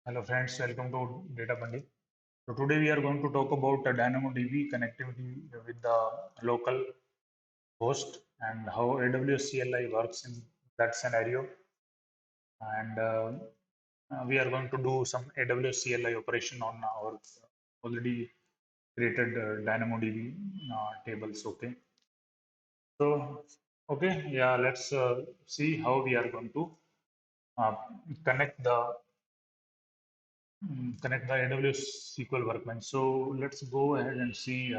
Hello friends, welcome to Data Pandit. So today we are going to talk about DynamoDB connectivity with the local host and how AWS CLI works in that scenario. And we are going to do some AWS CLI operation on our already created DynamoDB tables. Okay. So okay, yeah, let's see how we are going to uh, connect the connect the AWS SQL Workbench. So let's go ahead and see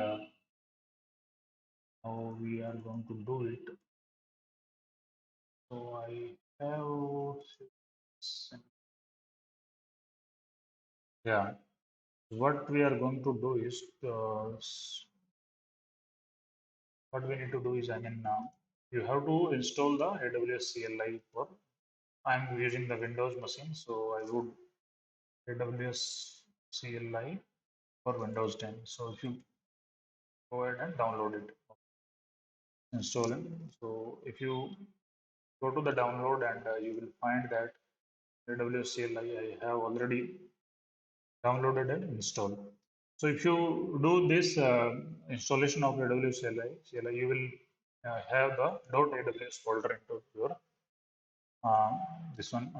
how we are going to do it. So I have, yeah, what we are going to do is, what we need to do is, you have to install the AWS CLI for, I'm using the Windows machine, so I would AWS CLI for Windows 10. So if you go ahead and download it, install it. So if you go to the download and you will find that AWS CLI I have already downloaded and installed. So if you do this installation of AWS CLI, you will have the .aws folder into your uh, this one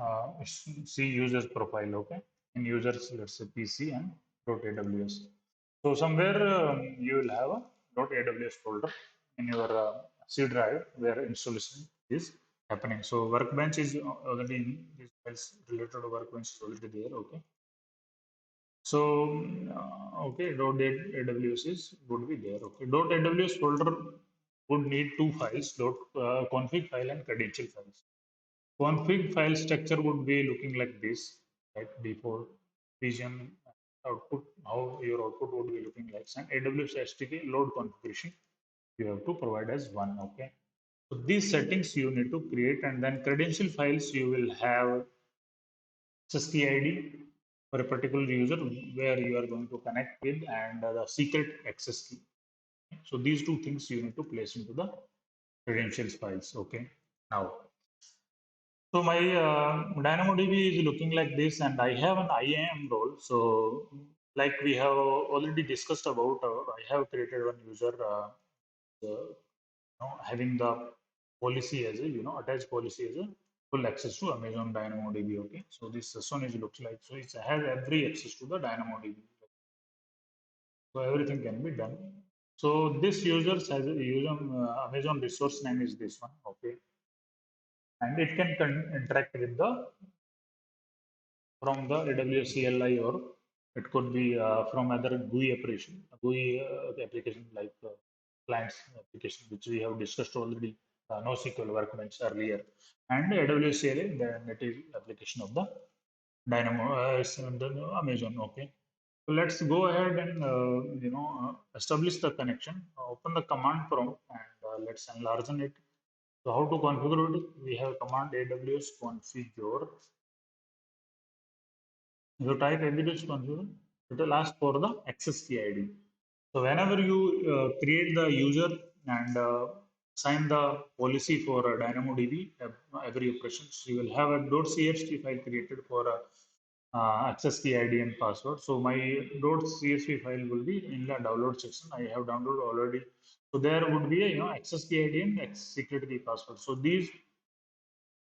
C users profile. Okay, in users, let's say PC and .aws. So somewhere you will have a .aws folder in your C drive where installation is happening. So Workbench is already in these files related to Workbench is already there. Okay. So okay, .aws is would be there. Okay, .aws folder would need two files: config file and credential files. Config file structure would be looking like this, like default region output, how your output would be looking like. And AWS SDK load configuration you have to provide as one. Okay. So these settings you need to create, and then credential files you will have SSKey ID for a particular user where you are going to connect with, and the secret access key. So these two things you need to place into the credentials files. Okay. Now, so my DynamoDB is looking like this, and I have an IAM role. So like we have already discussed about, I have created one user having the policy as a attached policy as a full access to Amazon DynamoDB. Okay, so this one is looks like, so it has every access to the DynamoDB, so everything can be done. So this user has a user Amazon resource name is this one. Okay, and it can interact with the from the AWS CLI, or it could be from other GUI operation, GUI application like clients application, which we have discussed already, NoSQL Workbench earlier, and AWS CLI, the native application of the Dynamo, Amazon. Okay, so let's go ahead and establish the connection. Open the command prompt and let's enlarge it. So how to configure it? We have command AWS configure. You type AWS configure, it will ask for the access key ID. So whenever you create the user and sign the policy for DynamoDB, every operations, you will have a .csv file created for access key ID and password. So my .csv file will be in the download section. I have downloaded already. So there would be a access key ID and secret key password. So these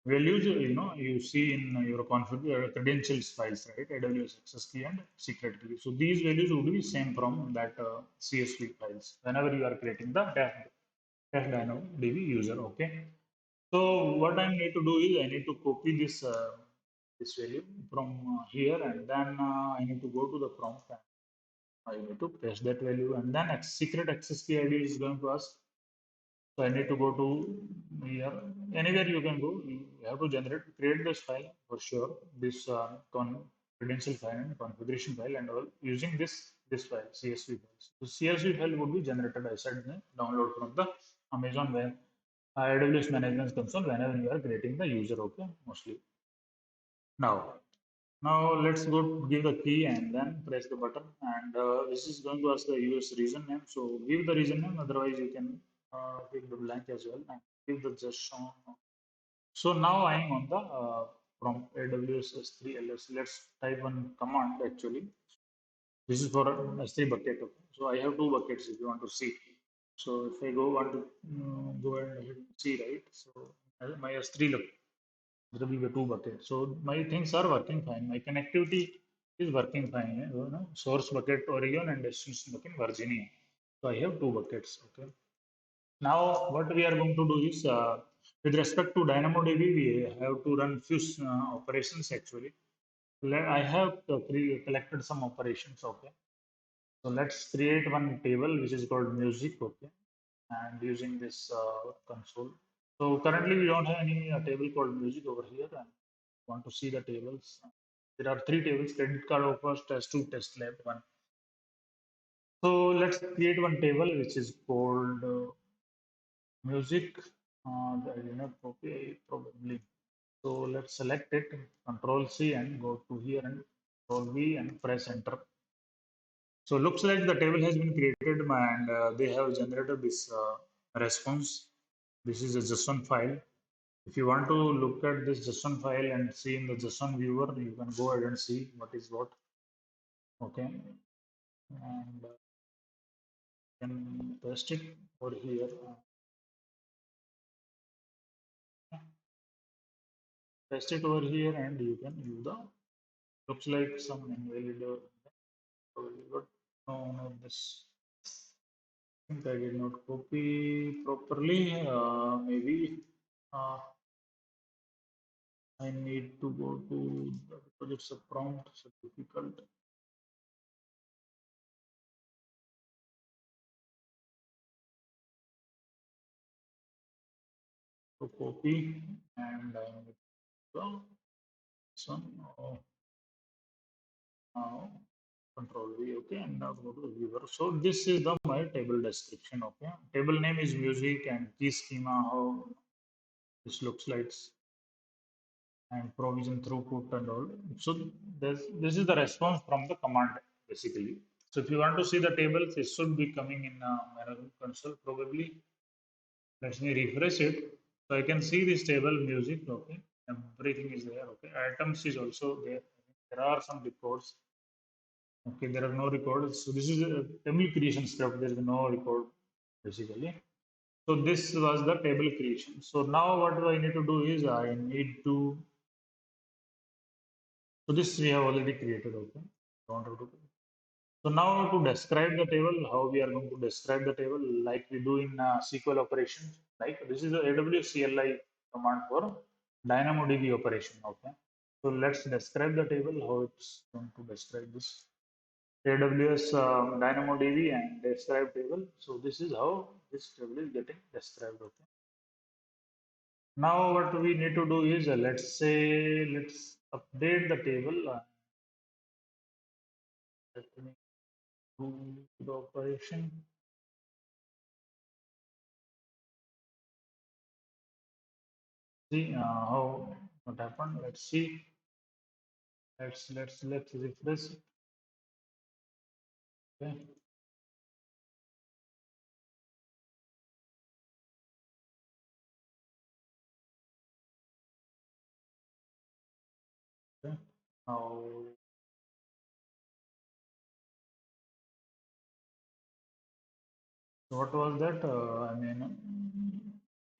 values you see in your config credentials files, right? AWS access key and secret key. So these values would be same from that CSV files whenever you are creating the dash DynamoDB user. Okay. So what I need to do is I need to copy this value from here, and then I need to go to the prompt and I need to paste that value, and then secret access key ID is going to ask. So I need to go to here. Anywhere you can go. You have to create this file for sure. This credential file and configuration file, and all using this file CSV files. So CSV file would be generated. I said download from the Amazon web AWS Management Console whenever you are creating the user. Okay, mostly. Now let's go give the key and then press the button, and this is going to ask the US region name. So give the region name, otherwise you can give the blank as well and give the just shown. So now I am on the from AWS S3 LS. Let's type one command actually. This is for S3 bucket. Okay. So I have two buckets if you want to see. So if I go want to go and hit see, right? So my S3 look, there will be two buckets. So my things are working fine. My connectivity is working fine. You know, source bucket Oregon and destination bucket Virginia. So I have two buckets. Okay. Now what we are going to do is with respect to DynamoDB, we have to run few operations actually. I have collected some operations. Okay. So let's create one table which is called music, okay, and using this console. So currently we don't have any table called music over here, and want to see the tables. There are three tables: credit card offers, test two, test lab one. So let's create one table which is called music. I did not copy probably. So let's select it, Control C, and go to here and Control V and press enter. So looks like the table has been created and they have generated this response. This is a JSON file. If you want to look at this JSON file and see in the JSON viewer, you can go ahead and see what is what. Okay, and can paste it over here. Paste it over here, and you can use the. Looks like some invalid. But no, this. I think I did not copy properly. Maybe. Uh, I need to go to because it's a prompt, so difficult to copy, and I need to go this one now control V, okay, and now go to the viewer. So this is the my table description, okay. Table name is music and key schema, how this looks like, and provision throughput and all. So this is the response from the command basically. So if you want to see the tables, it should be coming in manual console probably. Let me refresh it. So I can see this table music. Okay. Everything is there. Okay. Items is also there. There are some records. Okay. There are no records. So this is a table creation script. There is no record basically. So this was the table creation. So now what do I need to do is I need to, so this we have already created. Okay. Don't have to. So now to describe the table, how we are going to describe the table like we do in SQL operations. Like this is the AWS CLI command for DynamoDB operation. Okay. So let's describe the table, how it's going to describe this. AWS DynamoDB and describe table. So this is how this table is getting described. Okay. Now what we need to do is let's say let's update the table. Let me do the operation. See how what happened. Let's see. Let's refresh it. Okay. Okay. Now what was that? I mean,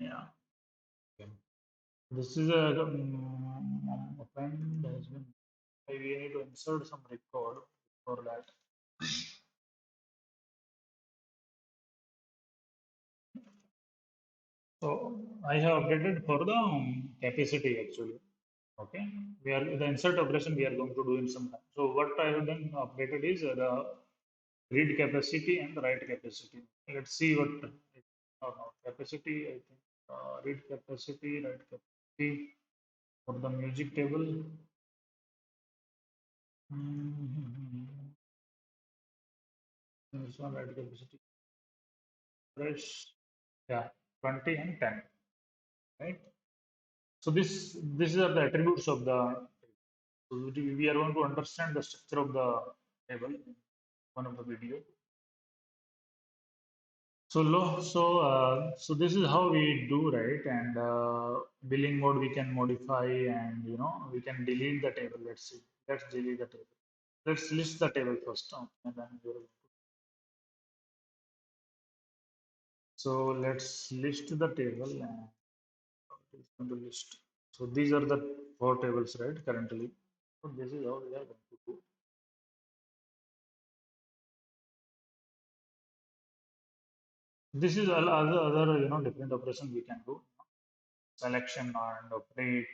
yeah. Okay. This is a pen has been. We need to insert some record for that. So I have updated for the capacity actually. Okay, we are the insert operation we are going to do in some time. So what I have done updated is the read capacity and the write capacity. Let's see what capacity. I think read capacity, write capacity for the music table. This one write capacity. Fresh, yeah, 20 and 10, right? So this are the attributes of the. So we are going to understand the structure of the table in one of the video. So this is how we do, right? And billing mode we can modify, and we can delete the table. Let's see. Let's delete the table. Let's list the table first, and then we'll. So let's list the table, and it's going to list. So these are the four tables, right? Currently. So this is how we are going to do. This is other different operation we can do. Selection and update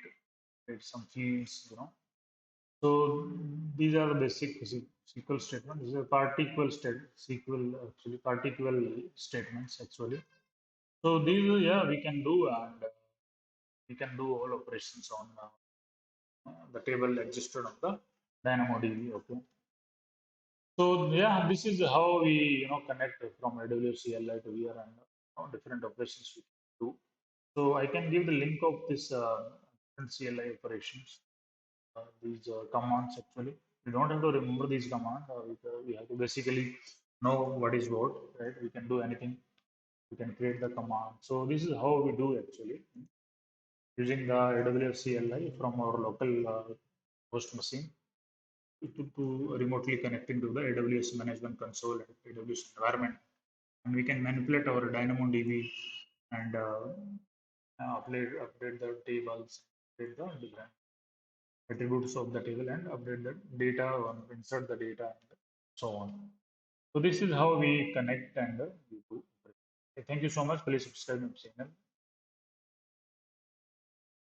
some fields. So these are the basic SQL statements. This is a particle state SQL, actually particle statements actually. So these yeah we can do, and we can do all operations on the table existed on the DynamoDB. Okay. So yeah, this is how we connect from AWS CLI to here, and different operations we can do. So I can give the link of this different CLI operations. These commands actually. We don't have to remember these commands. We have to basically know what is what, right? We can do anything. We can create the command. So this is how we do actually using the AWS CLI from our local host machine to remotely connecting to the AWS management console and AWS environment, and we can manipulate our DynamoDB and update the tables, update the different attributes of the table, and update the data or insert the data and so on. So this is how we connect, and we do. Okay, thank you so much. Please subscribe my channel.